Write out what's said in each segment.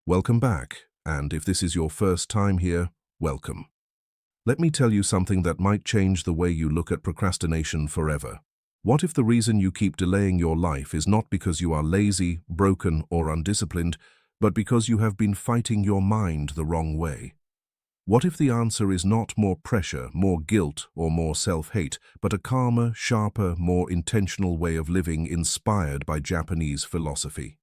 Welcome back, and if this is your first time here, welcome. Let me tell you something that might change the way you look at procrastination forever. What if the reason you keep delaying your life is not because you are lazy, broken, or undisciplined, but because you have been fighting your mind the wrong way? What if the answer is not more pressure, more guilt, or more self-hate, but a calmer, sharper, more intentional way of living inspired by Japanese philosophy?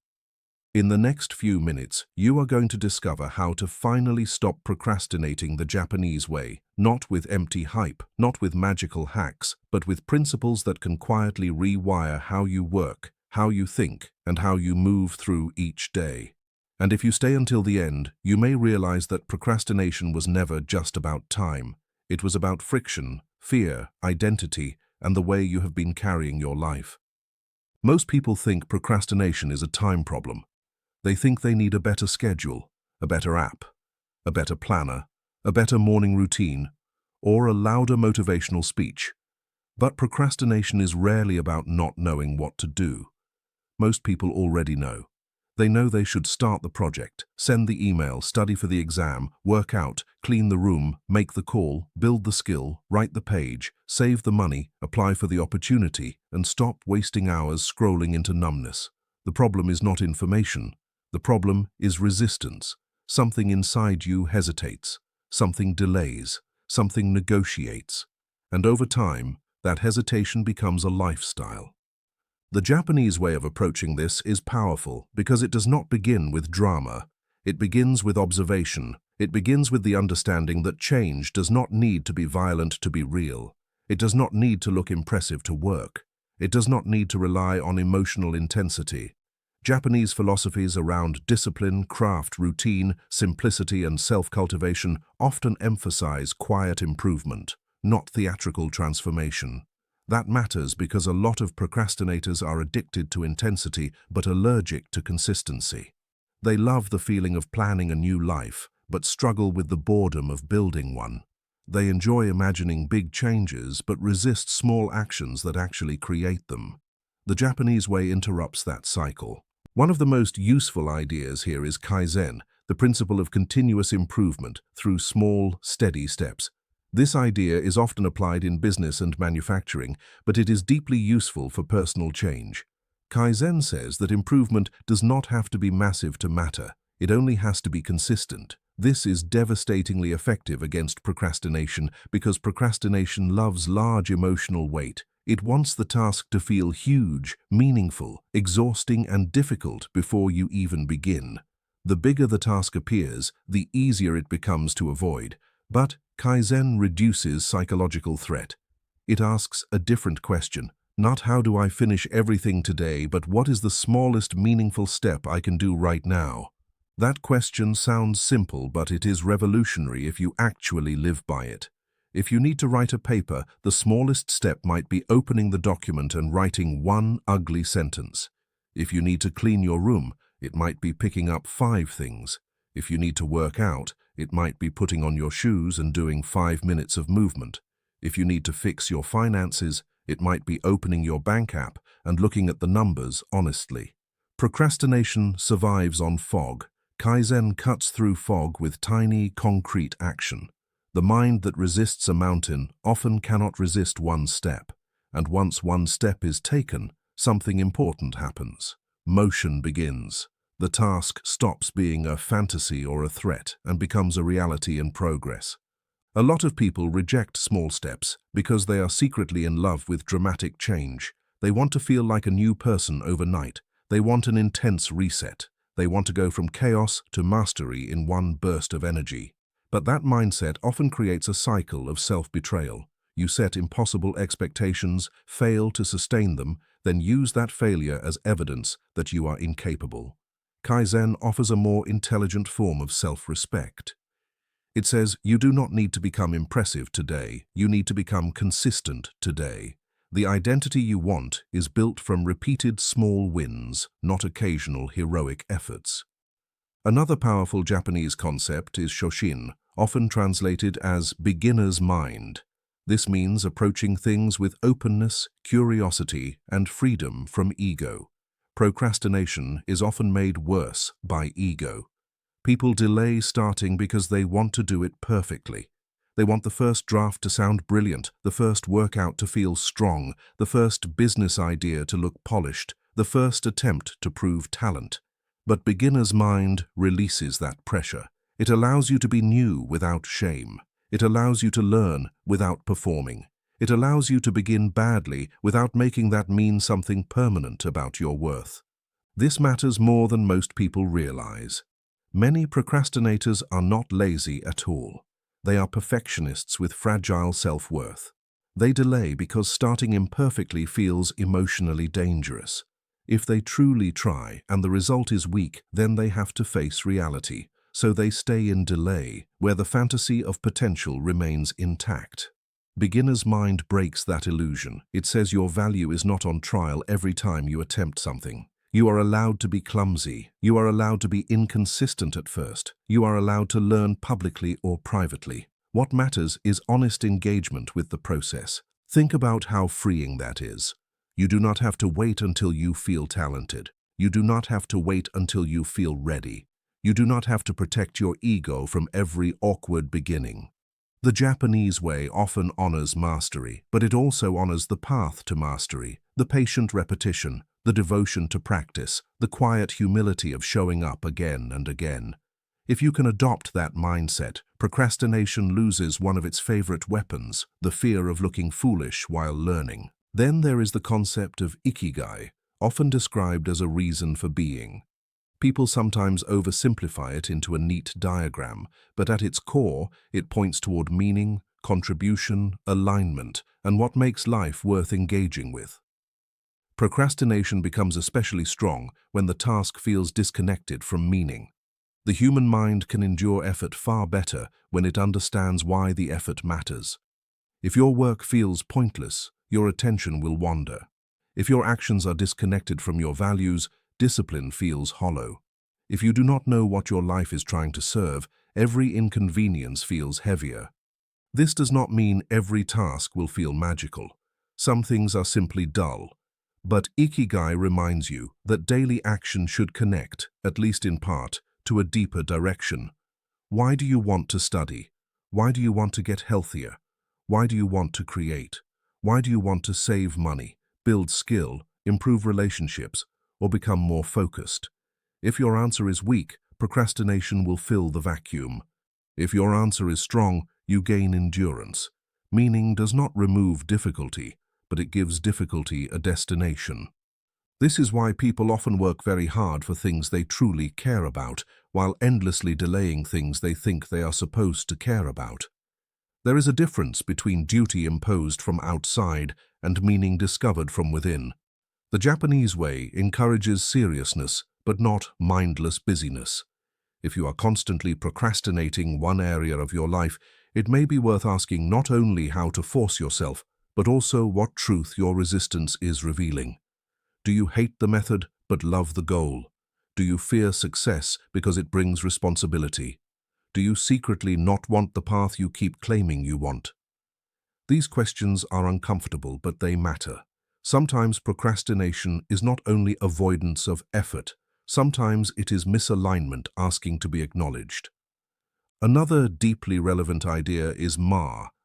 In the next few minutes, you are going to discover how to finally stop procrastinating the Japanese way, not with empty hype, not with magical hacks, but with principles that can quietly rewire how you work, how you think, and how you move through each day. And if you stay until the end, you may realize that procrastination was never just about time. It was about friction, fear, identity, and the way you have been carrying your life. Most people think procrastination is a time problem. They think they need a better schedule, a better app, a better planner, a better morning routine, or a louder motivational speech. But procrastination is rarely about not knowing what to do. Most people already know. They know they should start the project, send the email, study for the exam, work out, clean the room, make the call, build the skill, write the page, save the money, apply for the opportunity, and stop wasting hours scrolling into numbness. The problem is not information. The problem is resistance. Something inside you hesitates, something delays, something negotiates. And over time, that hesitation becomes a lifestyle. The Japanese way of approaching this is powerful because it does not begin with drama. It begins with observation. It begins with the understanding that change does not need to be violent to be real. It does not need to look impressive to work. It does not need to rely on emotional intensity. Japanese philosophies around discipline, craft, routine, simplicity, and self-cultivation often emphasize quiet improvement, not theatrical transformation. That matters because a lot of procrastinators are addicted to intensity but allergic to consistency. They love the feeling of planning a new life, but struggle with the boredom of building one. They enjoy imagining big changes but resist small actions that actually create them. The Japanese way interrupts that cycle. One of the most useful ideas here is Kaizen, the principle of continuous improvement through small, steady steps. This idea is often applied in business and manufacturing, but it is deeply useful for personal change. Kaizen says that improvement does not have to be massive to matter. It only has to be consistent. This is devastatingly effective against procrastination because procrastination loves large emotional weight. It wants the task to feel huge, meaningful, exhausting, and difficult before you even begin. The bigger the task appears, the easier it becomes to avoid. But Kaizen reduces psychological threat. It asks a different question. Not how do I finish everything today, but what is the smallest meaningful step I can do right now? That question sounds simple, but it is revolutionary if you actually live by it. If you need to write a paper, the smallest step might be opening the document and writing one ugly sentence. If you need to clean your room, it might be picking up 5 things. If you need to work out, it might be putting on your shoes and doing 5 minutes of movement. If you need to fix your finances, it might be opening your bank app and looking at the numbers honestly. Procrastination survives on fog. Kaizen cuts through fog with tiny, concrete action. The mind that resists a mountain often cannot resist one step, and once one step is taken, something important happens. Motion begins. The task stops being a fantasy or a threat and becomes a reality in progress. A lot of people reject small steps because they are secretly in love with dramatic change. They want to feel like a new person overnight. They want an intense reset. They want to go from chaos to mastery in one burst of energy. But that mindset often creates a cycle of self-betrayal. You set impossible expectations, fail to sustain them, then use that failure as evidence that you are incapable. Kaizen offers a more intelligent form of self-respect. It says you do not need to become impressive today, you need to become consistent today. The identity you want is built from repeated small wins, not occasional heroic efforts. Another powerful Japanese concept is shoshin, often translated as beginner's mind. This means approaching things with openness, curiosity, and freedom from ego. Procrastination is often made worse by ego. People delay starting because they want to do it perfectly. They want the first draft to sound brilliant, the first workout to feel strong, the first business idea to look polished, the first attempt to prove talent. But beginner's mind releases that pressure. It allows you to be new without shame. It allows you to learn without performing. It allows you to begin badly without making that mean something permanent about your worth. This matters more than most people realize. Many procrastinators are not lazy at all. They are perfectionists with fragile self-worth. They delay because starting imperfectly feels emotionally dangerous. If they truly try and the result is weak, then they have to face reality. So they stay in delay, where the fantasy of potential remains intact. Beginner's mind breaks that illusion. It says your value is not on trial every time you attempt something. You are allowed to be clumsy. You are allowed to be inconsistent at first. You are allowed to learn publicly or privately. What matters is honest engagement with the process. Think about how freeing that is. You do not have to wait until you feel talented. You do not have to wait until you feel ready. You do not have to protect your ego from every awkward beginning. The Japanese way often honors mastery, but it also honors the path to mastery, the patient repetition, the devotion to practice, the quiet humility of showing up again and again. If you can adopt that mindset, procrastination loses one of its favorite weapons, the fear of looking foolish while learning. Then there is the concept of ikigai, often described as a reason for being. People sometimes oversimplify it into a neat diagram, but at its core, it points toward meaning, contribution, alignment, and what makes life worth engaging with. Procrastination becomes especially strong when the task feels disconnected from meaning. The human mind can endure effort far better when it understands why the effort matters. If your work feels pointless, your attention will wander. If your actions are disconnected from your values, discipline feels hollow. If you do not know what your life is trying to serve, every inconvenience feels heavier. This does not mean every task will feel magical. Some things are simply dull. But Ikigai reminds you that daily action should connect, at least in part, to a deeper direction. Why do you want to study? Why do you want to get healthier? Why do you want to create? Why do you want to save money, build skill, improve relationships, or become more focused? If your answer is weak, procrastination will fill the vacuum. If your answer is strong, you gain endurance. Meaning does not remove difficulty, but it gives difficulty a destination. This is why people often work very hard for things they truly care about, while endlessly delaying things they think they are supposed to care about. There is a difference between duty imposed from outside and meaning discovered from within. The Japanese way encourages seriousness, but not mindless busyness. If you are constantly procrastinating one area of your life, it may be worth asking not only how to force yourself, but also what truth your resistance is revealing. Do you hate the method but love the goal? Do you fear success because it brings responsibility? Do you secretly not want the path you keep claiming you want? These questions are uncomfortable, but they matter. Sometimes procrastination is not only avoidance of effort, sometimes it is misalignment asking to be acknowledged. Another deeply relevant idea is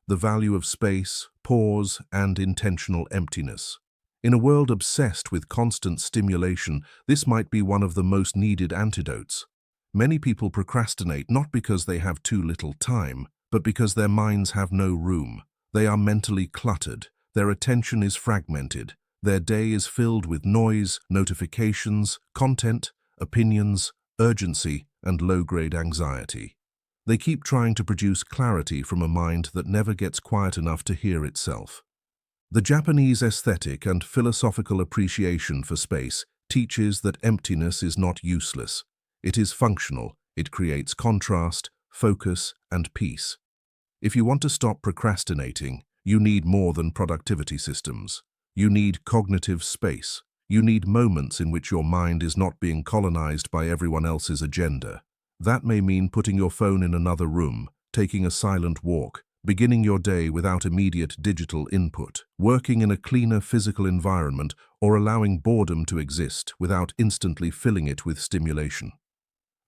the value of space, pause, and intentional emptiness. In a world obsessed with constant stimulation, this might be one of the most needed antidotes. Many people procrastinate not because they have too little time, but because their minds have no room. They are mentally cluttered, their attention is fragmented, their day is filled with noise, notifications, content, opinions, urgency, and low-grade anxiety. They keep trying to produce clarity from a mind that never gets quiet enough to hear itself. The Japanese aesthetic and philosophical appreciation for space teaches that emptiness is not useless. It is functional. It creates contrast, focus, and peace. If you want to stop procrastinating, you need more than productivity systems. You need cognitive space. You need moments in which your mind is not being colonized by everyone else's agenda. That may mean putting your phone in another room, taking a silent walk, beginning your day without immediate digital input, working in a cleaner physical environment, or allowing boredom to exist without instantly filling it with stimulation.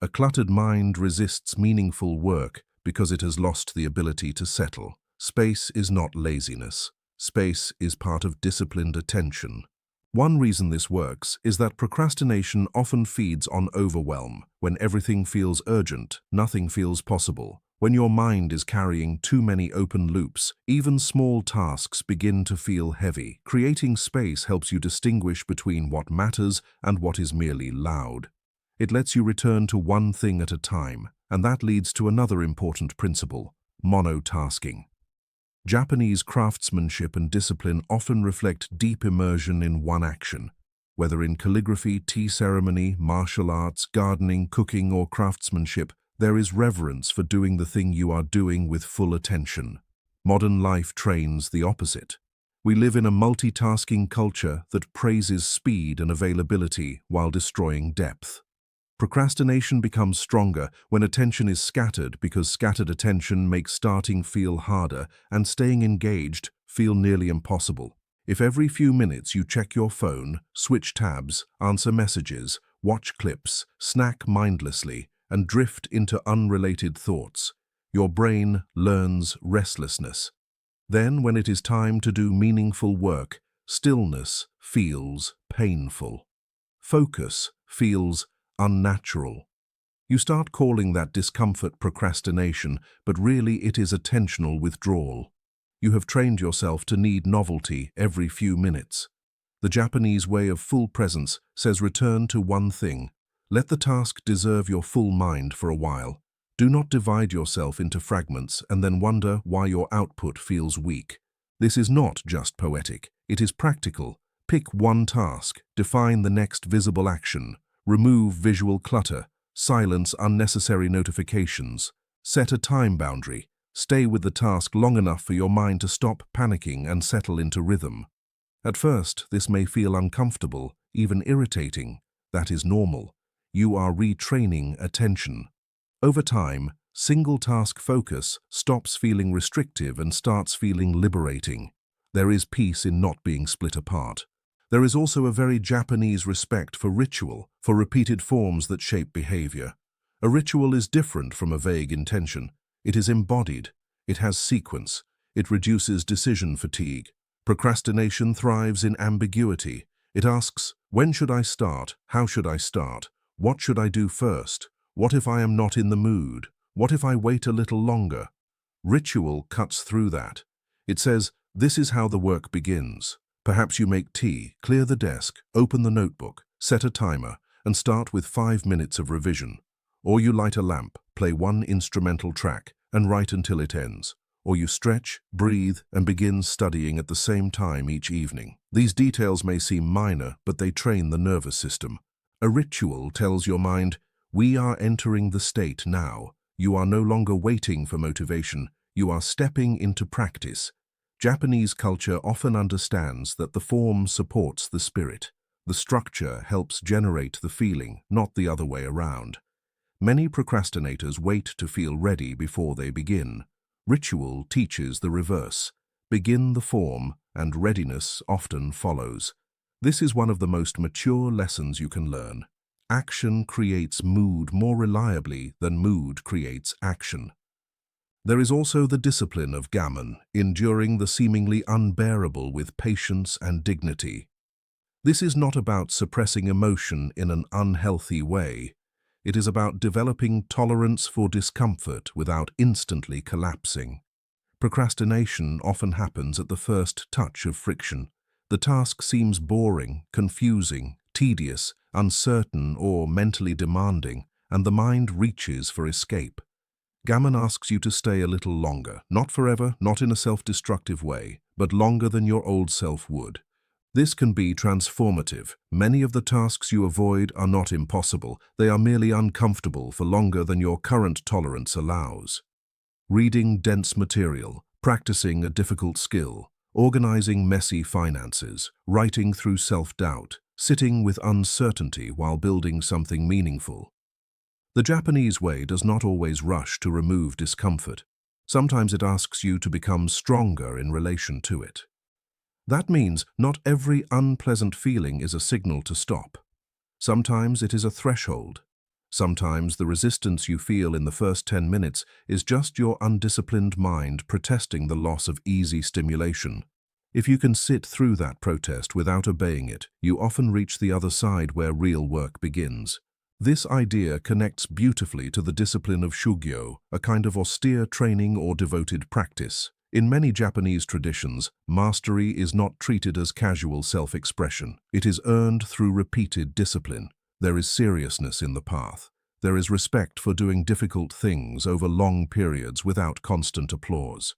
A cluttered mind resists meaningful work because it has lost the ability to settle. Space is not laziness. Space is part of disciplined attention. One reason this works is that procrastination often feeds on overwhelm. When everything feels urgent, nothing feels possible. When your mind is carrying too many open loops, even small tasks begin to feel heavy. Creating space helps you distinguish between what matters and what is merely loud. It lets you return to one thing at a time, and that leads to another important principle: monotasking. Japanese craftsmanship and discipline often reflect deep immersion in one action. Whether in calligraphy, tea ceremony, martial arts, gardening, cooking, or craftsmanship, there is reverence for doing the thing you are doing with full attention. Modern life trains the opposite. We live in a multitasking culture that praises speed and availability while destroying depth. Procrastination becomes stronger when attention is scattered, because scattered attention makes starting feel harder and staying engaged feel nearly impossible. If every few minutes you check your phone, switch tabs, answer messages, watch clips, snack mindlessly, and drift into unrelated thoughts, your brain learns restlessness. Then, when it is time to do meaningful work, stillness feels painful. Focus feels unnatural. You start calling that discomfort procrastination, but really it is attentional withdrawal. You have trained yourself to need novelty every few minutes. The Japanese way of full presence says return to one thing. Let the task deserve your full mind for a while. Do not divide yourself into fragments and then wonder why your output feels weak. This is not just poetic, it is practical. Pick one task, define the next visible action, remove visual clutter, silence unnecessary notifications, set a time boundary, stay with the task long enough for your mind to stop panicking and settle into rhythm. At first, this may feel uncomfortable, even irritating. That is normal. You are retraining attention. Over time, single-task focus stops feeling restrictive and starts feeling liberating. There is peace in not being split apart. There is also a very Japanese respect for ritual, for repeated forms that shape behavior. A ritual is different from a vague intention. It is embodied. It has sequence. It reduces decision fatigue. Procrastination thrives in ambiguity. It asks, when should I start? How should I start? What should I do first? What if I am not in the mood? What if I wait a little longer? Ritual cuts through that. It says, this is how the work begins. Perhaps you make tea, clear the desk, open the notebook, set a timer, and start with 5 minutes of revision. Or you light a lamp, play one instrumental track, and write until it ends. Or you stretch, breathe, and begin studying at the same time each evening. These details may seem minor, but they train the nervous system. A ritual tells your mind, we are entering the state now. You are no longer waiting for motivation. You are stepping into practice. Japanese culture often understands that the form supports the spirit. The structure helps generate the feeling, not the other way around. Many procrastinators wait to feel ready before they begin. Ritual teaches the reverse. Begin the form, and readiness often follows. This is one of the most mature lessons you can learn. Action creates mood more reliably than mood creates action. There is also the discipline of gammon, enduring the seemingly unbearable with patience and dignity. This is not about suppressing emotion in an unhealthy way. It is about developing tolerance for discomfort without instantly collapsing. Procrastination often happens at the first touch of friction. The task seems boring, confusing, tedious, uncertain, or mentally demanding, and the mind reaches for escape. Gammon asks you to stay a little longer, not forever, not in a self-destructive way, but longer than your old self would. This can be transformative. Many of the tasks you avoid are not impossible, they are merely uncomfortable for longer than your current tolerance allows. Reading dense material, practicing a difficult skill, organizing messy finances, writing through self-doubt, sitting with uncertainty while building something meaningful. The Japanese way does not always rush to remove discomfort. Sometimes it asks you to become stronger in relation to it. That means not every unpleasant feeling is a signal to stop. Sometimes it is a threshold. Sometimes the resistance you feel in the first 10 minutes is just your undisciplined mind protesting the loss of easy stimulation. If you can sit through that protest without obeying it, you often reach the other side where real work begins. This idea connects beautifully to the discipline of Shugyo, a kind of austere training or devoted practice. In many Japanese traditions, mastery is not treated as casual self-expression. It is earned through repeated discipline. There is seriousness in the path. There is respect for doing difficult things over long periods without constant applause.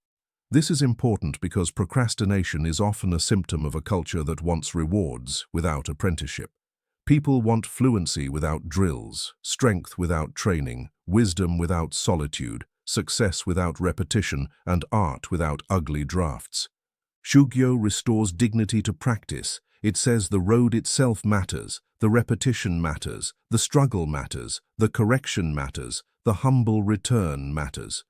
This is important because procrastination is often a symptom of a culture that wants rewards without apprenticeship. People want fluency without drills, strength without training, wisdom without solitude, success without repetition, and art without ugly drafts. Shugyo restores dignity to practice. It says the road itself matters, the repetition matters, the struggle matters, the correction matters, the humble return matters.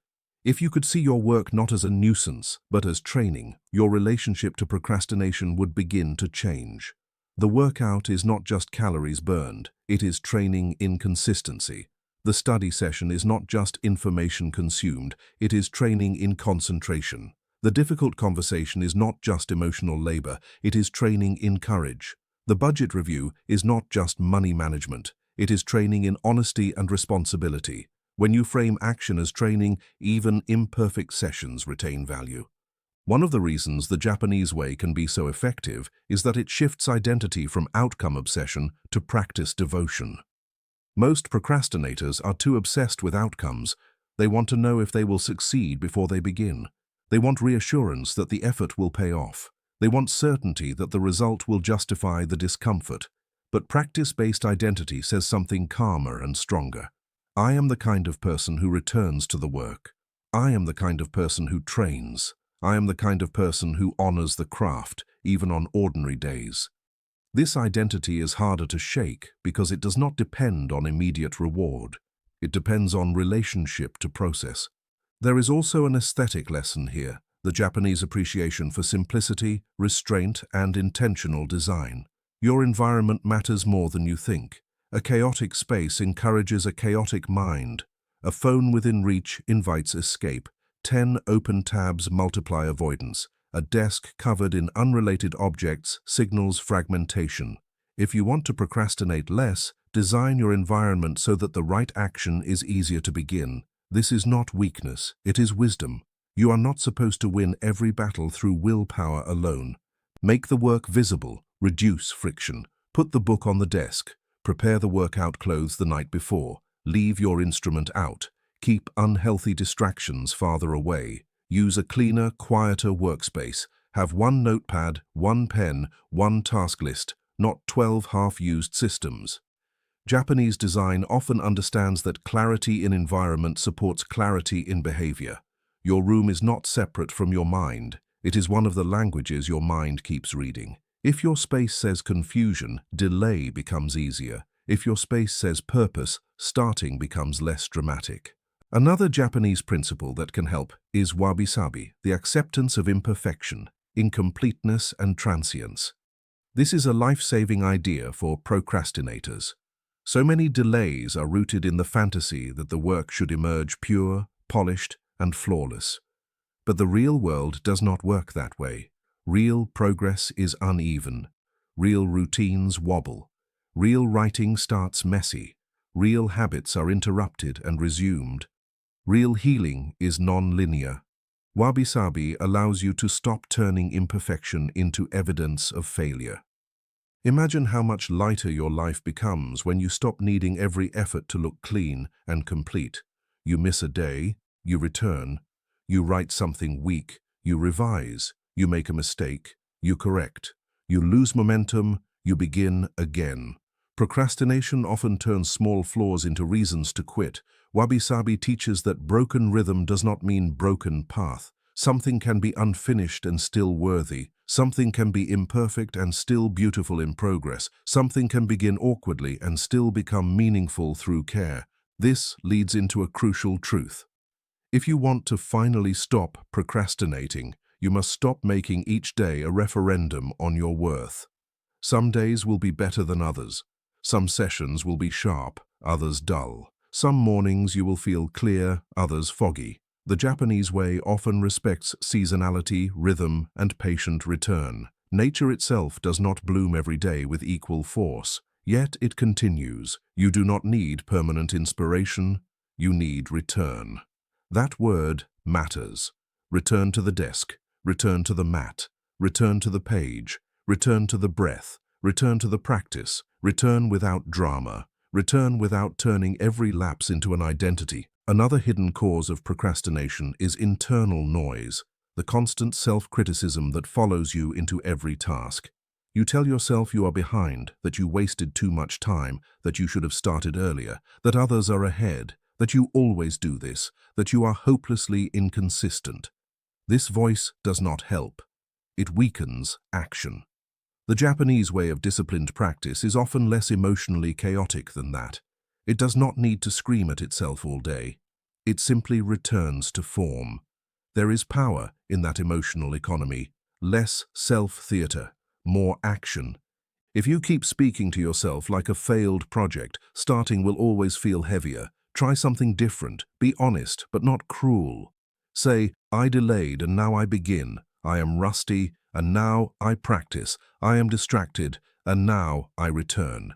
If you could see your work not as a nuisance, but as training, your relationship to procrastination would begin to change. The workout is not just calories burned, it is training in consistency. The study session is not just information consumed, it is training in concentration. The difficult conversation is not just emotional labor, it is training in courage. The budget review is not just money management, it is training in honesty and responsibility. When you frame action as training, even imperfect sessions retain value. One of the reasons the Japanese way can be so effective is that it shifts identity from outcome obsession to practice devotion. Most procrastinators are too obsessed with outcomes. They want to know if they will succeed before they begin. They want reassurance that the effort will pay off. They want certainty that the result will justify the discomfort. But practice-based identity says something calmer and stronger. I am the kind of person who returns to the work. I am the kind of person who trains. I am the kind of person who honors the craft, even on ordinary days. This identity is harder to shake because it does not depend on immediate reward. It depends on relationship to process. There is also an aesthetic lesson here, the Japanese appreciation for simplicity, restraint, and intentional design. Your environment matters more than you think. A chaotic space encourages a chaotic mind. A phone within reach invites escape. 10 open tabs multiply avoidance. A desk covered in unrelated objects signals fragmentation. If you want to procrastinate less, design your environment so that the right action is easier to begin. This is not weakness, it is wisdom. You are not supposed to win every battle through willpower alone. Make the work visible, reduce friction. Put the book on the desk. Prepare the workout clothes the night before. Leave your instrument out. Keep unhealthy distractions farther away. Use a cleaner, quieter workspace. Have one notepad, one pen, one task list, not 12 half-used systems. Japanese design often understands that clarity in environment supports clarity in behavior. Your room is not separate from your mind. It is one of the languages your mind keeps reading. If your space says confusion, delay becomes easier. If your space says purpose, starting becomes less dramatic. Another Japanese principle that can help is wabi-sabi, the acceptance of imperfection, incompleteness, and transience. This is a life-saving idea for procrastinators. So many delays are rooted in the fantasy that the work should emerge pure, polished, and flawless. But the real world does not work that way. Real progress is uneven. Real routines wobble. Real writing starts messy. Real habits are interrupted and resumed. Real healing is non-linear. Wabi-sabi allows you to stop turning imperfection into evidence of failure. Imagine how much lighter your life becomes when you stop needing every effort to look clean and complete. You miss a day, you return. You write something weak, you revise. You make a mistake, you correct. You lose momentum, you begin again. Procrastination often turns small flaws into reasons to quit. Wabi-sabi teaches that broken rhythm does not mean broken path. Something can be unfinished and still worthy. Something can be imperfect and still beautiful in progress. Something can begin awkwardly and still become meaningful through care. This leads into a crucial truth. If you want to finally stop procrastinating, you must stop making each day a referendum on your worth. Some days will be better than others. Some sessions will be sharp, others dull. Some mornings you will feel clear, others foggy. The Japanese way often respects seasonality, rhythm, and patient return. Nature itself does not bloom every day with equal force, yet it continues. You do not need permanent inspiration, you need return. That word matters. Return to the desk, return to the mat, return to the page, return to the breath, return to the practice, return without drama, return without turning every lapse into an identity. Another hidden cause of procrastination is internal noise, the constant self-criticism that follows you into every task. You tell yourself you are behind, that you wasted too much time, that you should have started earlier, that others are ahead, that you always do this, that you are hopelessly inconsistent. This voice does not help. It weakens action. The Japanese way of disciplined practice is often less emotionally chaotic than that. It does not need to scream at itself all day. It simply returns to form. There is power in that emotional economy. Less self-theater, more action. If you keep speaking to yourself like a failed project, starting will always feel heavier. Try something different. Be honest, but not cruel. Say, I delayed and now I begin. I am rusty and now I practice. I am distracted and now I return.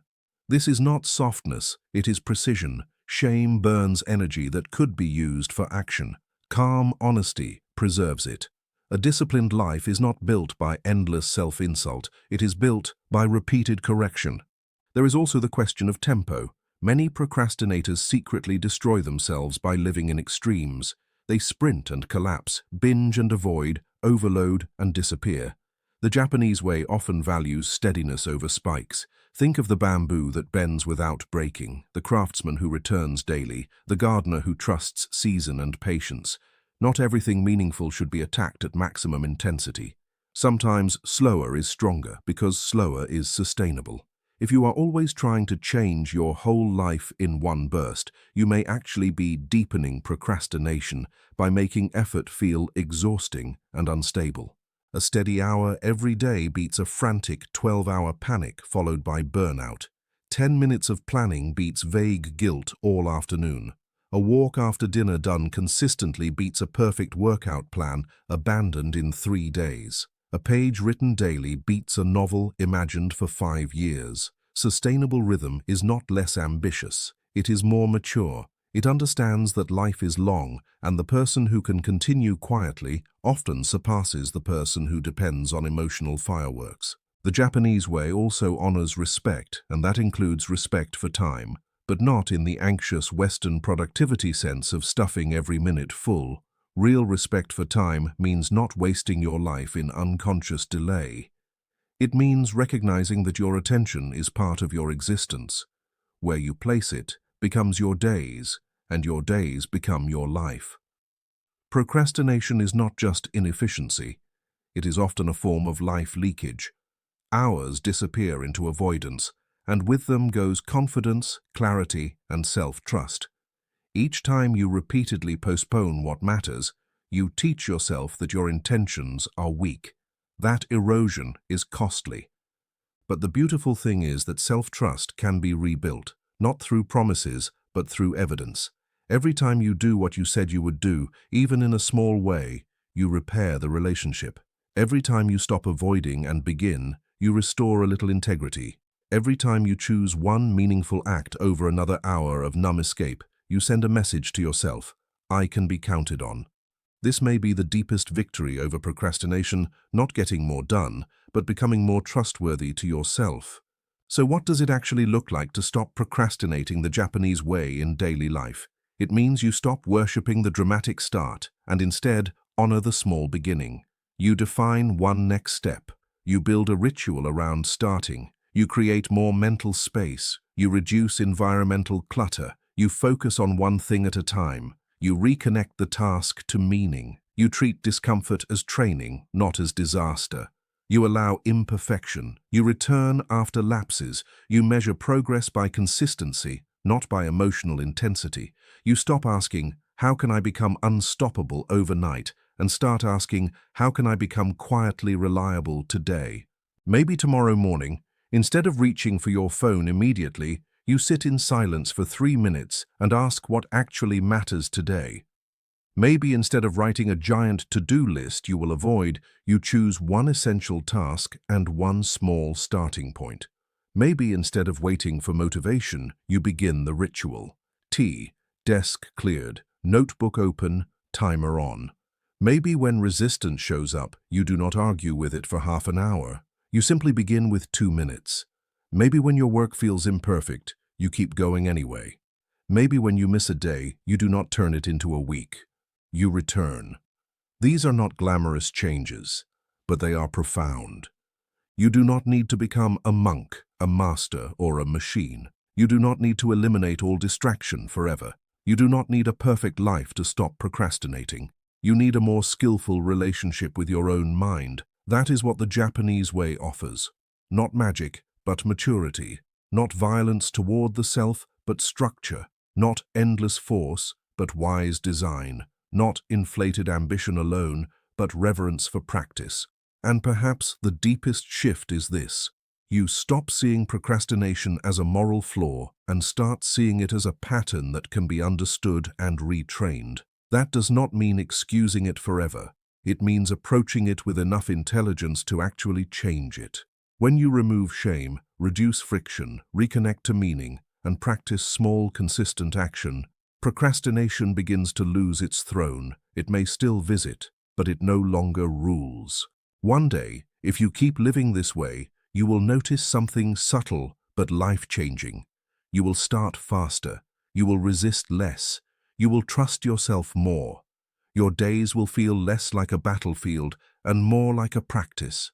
This is not softness, it is precision. Shame burns energy that could be used for action. Calm honesty preserves it. A disciplined life is not built by endless self-insult, it is built by repeated correction. There is also the question of tempo. Many procrastinators secretly destroy themselves by living in extremes. They sprint and collapse, binge and avoid, overload and disappear. The Japanese way often values steadiness over spikes. Think of the bamboo that bends without breaking, the craftsman who returns daily, the gardener who trusts season and patience. Not everything meaningful should be attacked at maximum intensity. Sometimes slower is stronger because slower is sustainable. If you are always trying to change your whole life in one burst, you may actually be deepening procrastination by making effort feel exhausting and unstable. A steady hour every day beats a frantic 12-hour panic followed by burnout. 10 minutes of planning beats vague guilt all afternoon. A walk after dinner done consistently beats a perfect workout plan abandoned in 3 days. A page written daily beats a novel imagined for 5 years. Sustainable rhythm is not less ambitious. It is more mature. It understands that life is long, and the person who can continue quietly often surpasses the person who depends on emotional fireworks. The Japanese way also honors respect, and that includes respect for time, but not in the anxious Western productivity sense of stuffing every minute full. Real respect for time means not wasting your life in unconscious delay. It means recognizing that your attention is part of your existence. Where you place it becomes your days, and your days become your life. Procrastination is not just inefficiency. It is often a form of life leakage. Hours disappear into avoidance, and with them goes confidence, clarity, and self-trust. Each time you repeatedly postpone what matters, you teach yourself that your intentions are weak. That erosion is costly. But the beautiful thing is that self-trust can be rebuilt, not through promises, but through evidence. Every time you do what you said you would do, even in a small way, you repair the relationship. Every time you stop avoiding and begin, you restore a little integrity. Every time you choose one meaningful act over another hour of numb escape, you send a message to yourself: I can be counted on. This may be the deepest victory over procrastination, not getting more done, but becoming more trustworthy to yourself. So what does it actually look like to stop procrastinating the Japanese way in daily life? It means you stop worshipping the dramatic start and instead honor the small beginning. You define one next step. You build a ritual around starting. You create more mental space. You reduce environmental clutter. You focus on one thing at a time. You reconnect the task to meaning. You treat discomfort as training, not as disaster. You allow imperfection. You return after lapses. You measure progress by consistency, not by emotional intensity. You stop asking, how can I become unstoppable overnight, and start asking, how can I become quietly reliable today? Maybe tomorrow morning, instead of reaching for your phone immediately, You sit in silence for 3 minutes and ask what actually matters today. Maybe instead of writing a giant to-do list you will avoid, you choose one essential task and one small starting point. Maybe instead of waiting for motivation, you begin the ritual. Tea, desk cleared, notebook open, timer on. Maybe when resistance shows up, you do not argue with it for half an hour. You simply begin with 2 minutes. Maybe when your work feels imperfect, you keep going anyway. Maybe when you miss a day, you do not turn it into a week. You return. These are not glamorous changes, but they are profound. You do not need to become a monk, a master, or a machine. You do not need to eliminate all distraction forever. You do not need a perfect life to stop procrastinating. You need a more skillful relationship with your own mind. That is what the Japanese way offers. Not magic, but maturity. Not violence toward the self, but structure. Not endless force, but wise design. Not inflated ambition alone, but reverence for practice. And perhaps the deepest shift is this. You stop seeing procrastination as a moral flaw and start seeing it as a pattern that can be understood and retrained. That does not mean excusing it forever. It means approaching it with enough intelligence to actually change it. When you remove shame, reduce friction, reconnect to meaning, and practice small, consistent action, procrastination begins to lose its throne. It may still visit, but it no longer rules. One day, if you keep living this way, you will notice something subtle but life-changing. You will start faster. You will resist less. You will trust yourself more. Your days will feel less like a battlefield and more like a practice.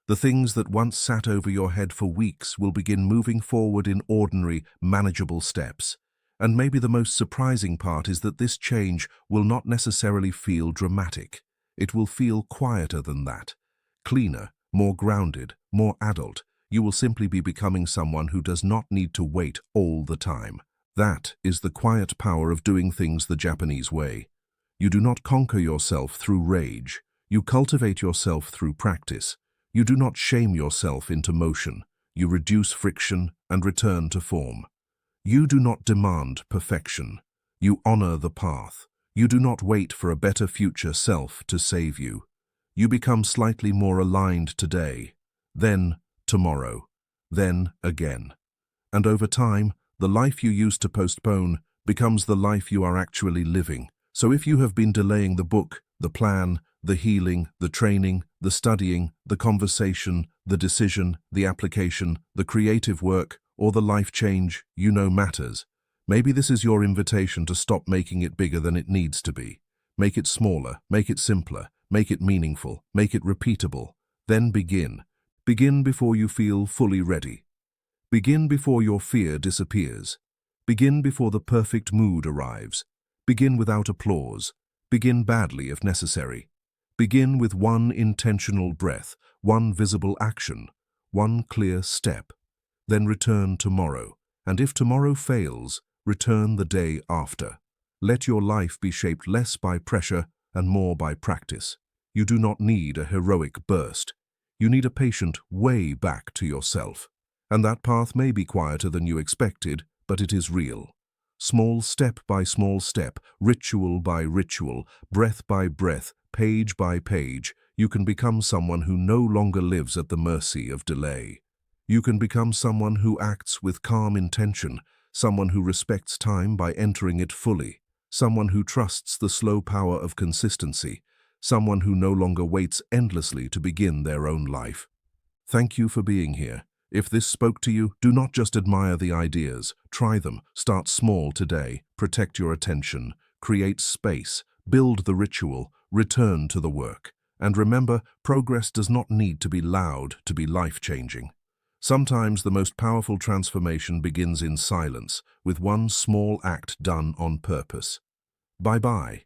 The things that once sat over your head for weeks will begin moving forward in ordinary, manageable steps. And maybe the most surprising part is that this change will not necessarily feel dramatic. It will feel quieter than that. Cleaner, more grounded, more adult. You will simply be becoming someone who does not need to wait all the time. That is the quiet power of doing things the Japanese way. You do not conquer yourself through rage. You cultivate yourself through practice. You do not shame yourself into motion. You reduce friction and return to form. You do not demand perfection. You honor the path. You do not wait for a better future self to save you. You become slightly more aligned today, then tomorrow, then again. And over time, the life you used to postpone becomes the life you are actually living. So if you have been delaying the book, the plan, the healing, the training, the studying, the conversation, the decision, the application, the creative work, or the life change you know matters, maybe this is your invitation to stop making it bigger than it needs to be. Make it smaller, make it simpler, make it meaningful, make it repeatable. Then begin. Begin before you feel fully ready. Begin before your fear disappears. Begin before the perfect mood arrives. Begin without applause. Begin badly if necessary. Begin with one intentional breath, one visible action, one clear step. Then return tomorrow, and if tomorrow fails, return the day after. Let your life be shaped less by pressure and more by practice. You do not need a heroic burst. You need a patient way back to yourself. And that path may be quieter than you expected, but it is real. Small step by small step, ritual by ritual, breath by breath, page by page, you can become someone who no longer lives at the mercy of delay. You can become someone who acts with calm intention, someone who respects time by entering it fully, someone who trusts the slow power of consistency, someone who no longer waits endlessly to begin their own life. Thank you for being here. If this spoke to you, do not just admire the ideas. Try them. Start small today. Protect your attention. Create space. Build the ritual. Return to the work. And remember, progress does not need to be loud to be life-changing. Sometimes the most powerful transformation begins in silence, with one small act done on purpose. Bye-bye.